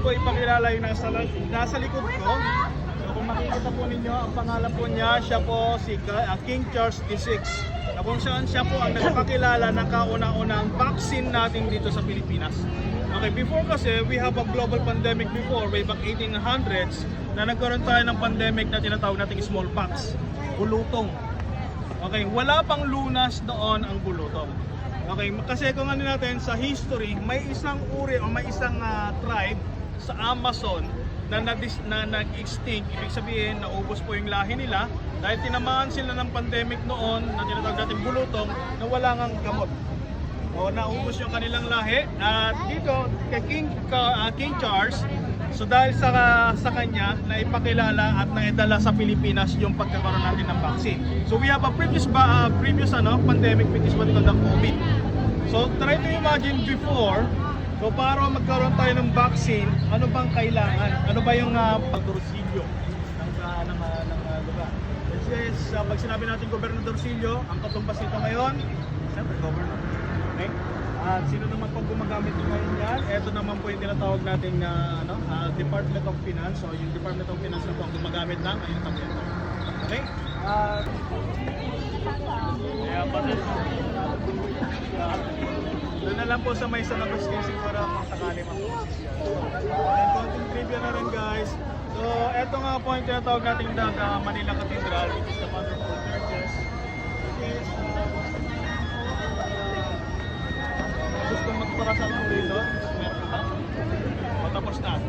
Po ipakilala yung nasa likod ko. So, kung makikita po ninyo, ang pangalan po niya, siya po si King Charles VI. Na kung saan siya po ang nagpakilala ng kauna-unang vaccine natin dito sa Pilipinas. Okay, before kasi, we have a global pandemic before, way back 1800s, na nagkaroon tayo ng pandemic na tinatawag nating smallpox, bulutong. Okay, wala pang lunas doon ang bulutong. Okay, kasi kung ano natin sa history, may isang uri o may isang tribe sa Amazon na nag-extinct. Ibig sabihin, naubos po yung lahi nila dahil tinamaan sila ng pandemic noon na tinatawag natin bulutong na wala ngang gamot. O naubos yung kanilang lahi. At dito kay King Charles, so dahil sa kanya na ipakilala at naidala sa Pilipinas yung pagkakaroon natin ng vaccine. So we have a previous pandemic which is what we call the COVID. So try to imagine before, so para magkaroon tayo ng vaccine, ano bang kailangan? Ano ba yung pagdorsilyo ng lugar? Yes, pag sinabi natin gobernadorsilyo, ang katumbas nito ngayon, siyempre governor. Okay? At sino naman po gumagamit ngayon yan? Ito naman po yung tinatawag nating Department of Finance. So yung Department of Finance na po ang gumagamit ng ayuntamiento. Okay? Doon na lang po sa may San Agustin siguro kung sakali and konting trivia na rin guys. So eto nga po yung tinatawag nating Manila Cathedral, which is the mother of all churches. Which is gusto magparasal mo dito, meron ba? O tapos na.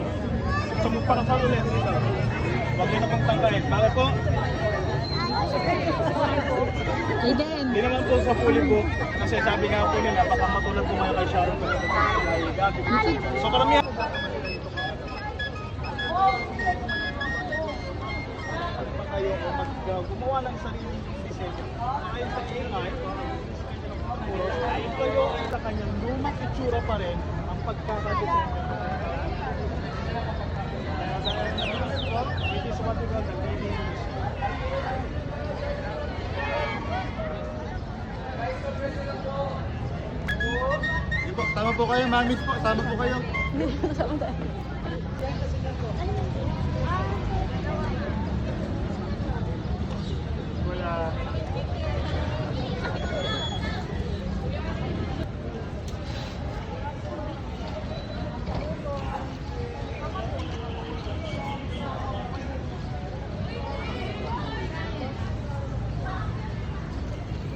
So magparasal ulit dito. Huwag nyo na pong tanggain. Bakit po? Hindi naman po sa fully book. Kasi sabi nga po nila, baka matulad po mga kay Sharon po nito. So karamihan. Kayo o gumawa ng sariling disenyo. Ayon sa AI, kayo ay sa kanyang lumang itsura pa rin ang pagkakadesenyo. It is what we call the living tama po kayo, mamit po. Tama po kayo. Wala.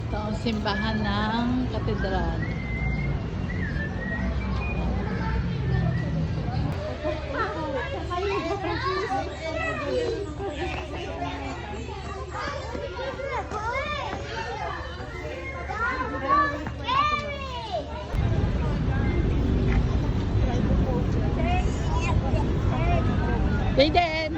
Ito ang simbahan ng katedral. Aiden!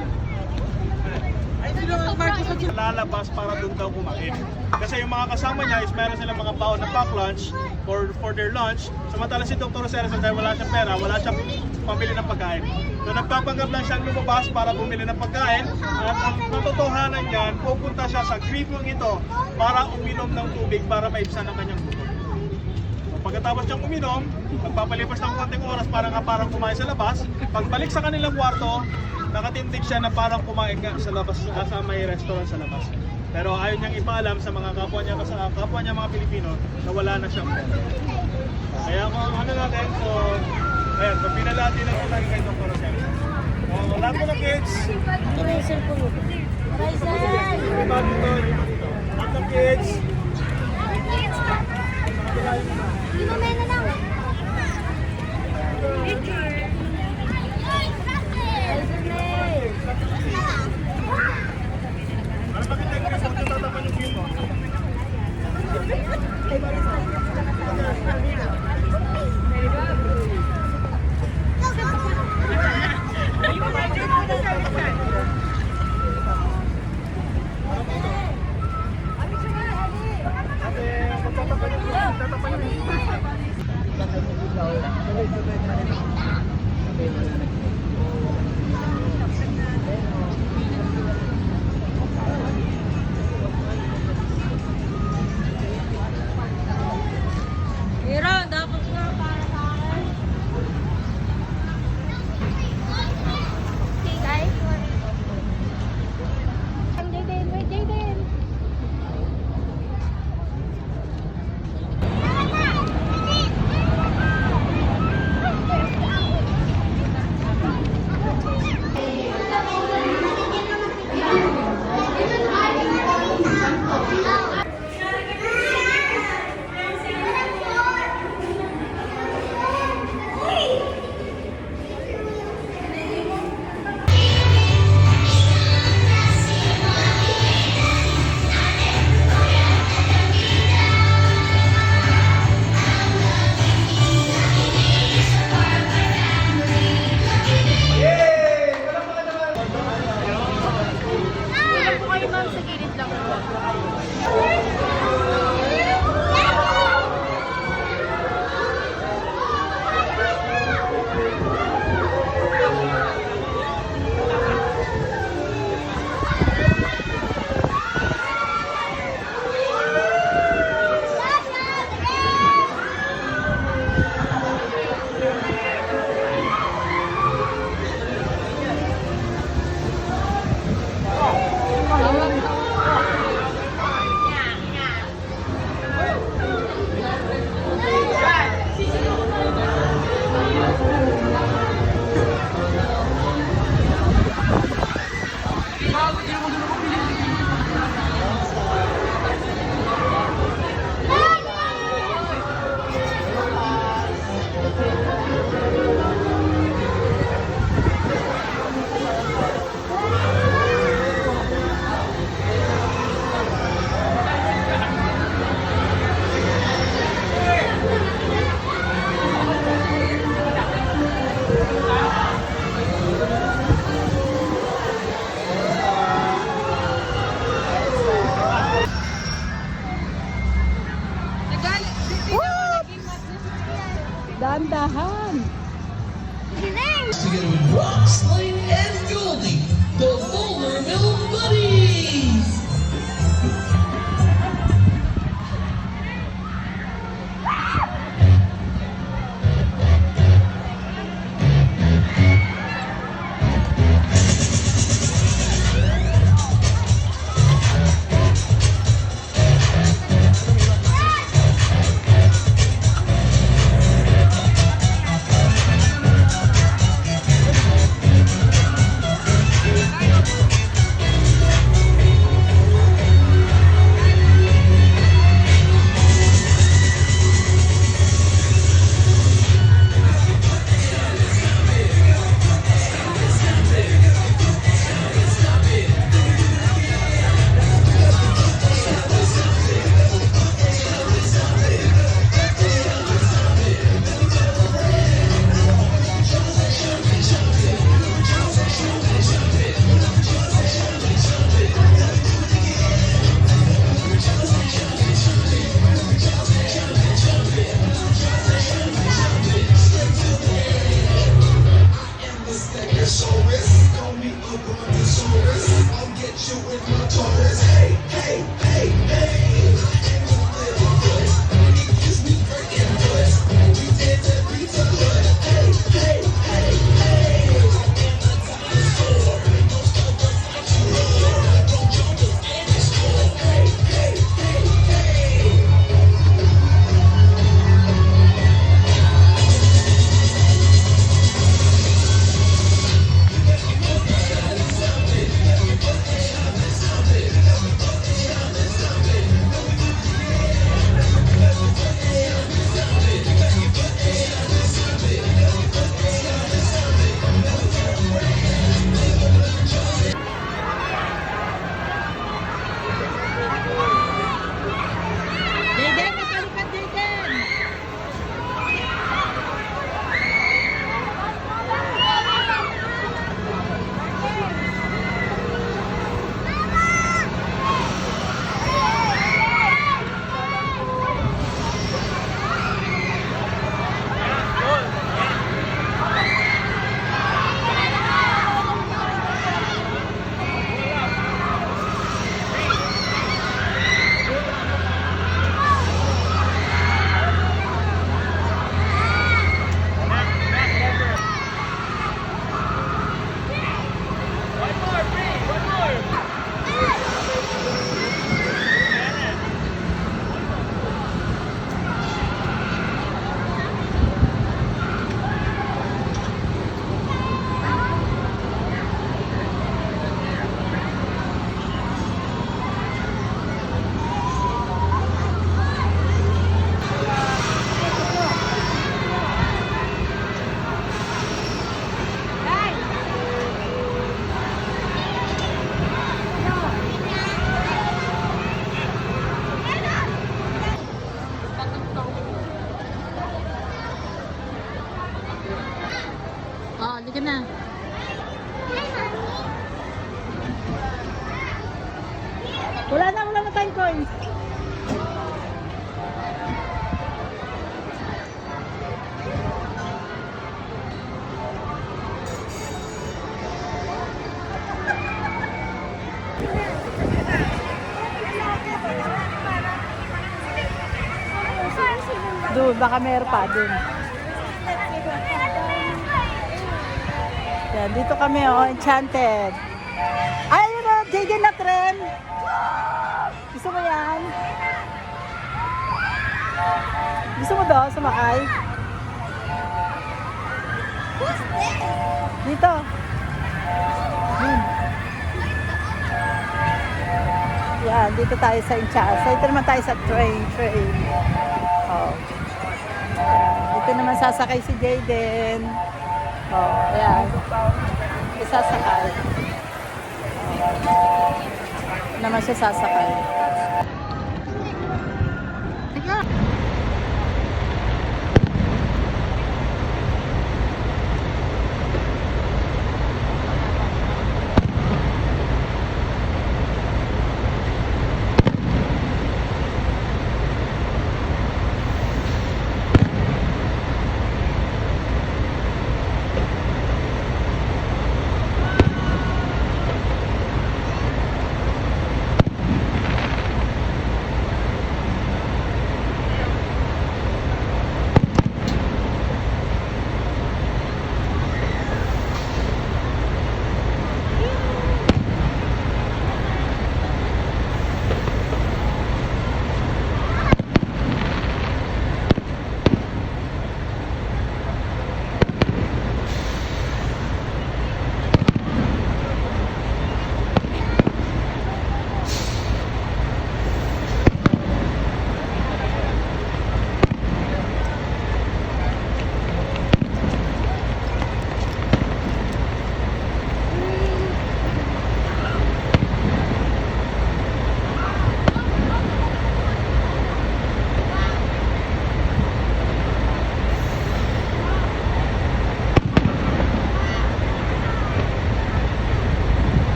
Lalabas para doon daw kumain. Kasi yung mga kasama niya is meron silang mga baon na pack lunch for their lunch. Samantala si Dr. Rosero, dahil wala siyang pera, wala siyang pamili ng pagkain. So nagpapanggap lang siyang lumabas para bumili ng pagkain. At ang katotohanan niyan, pupunta siya sa grifong ito para uminom ng tubig para maibsan ang kanyang gutom. So, pagkatapos niyang uminom, magpapalipas ng konting oras parang kumain sa labas. Pagbalik sa kanilang kwarto, nakatindig siya na parang kumain nga sa labas, sa may restaurant sa labas. Pero ayaw niyang ipaalam sa mga kapwa niya mga Pilipino na wala na siyang pera. Kaya kung ano natin, so ayan, so pinalati na po tayo kay Dr. Rosel. So lahat po ng kids, lahat ng kids, Dahan-dahan. Together with Rock, Slime, and Goldie, the Bowlerville Buddies! Jaden, napalikan Jaden. Oh, halika na. Wala na tayong coins. Doon, baka meron pa doon. Yan, dito kami oh, Enchanted. Ay, yun o, Jaden na tren. Gusto mo yan? Gusto mo daw sumakay? Dito. Yan, dito tayo sa Enchanted. Dito naman tayo sa train. Oh. Yan, dito naman sasakay si Jaden. Oh, ayan. Isasakay. Naman siya sasakay.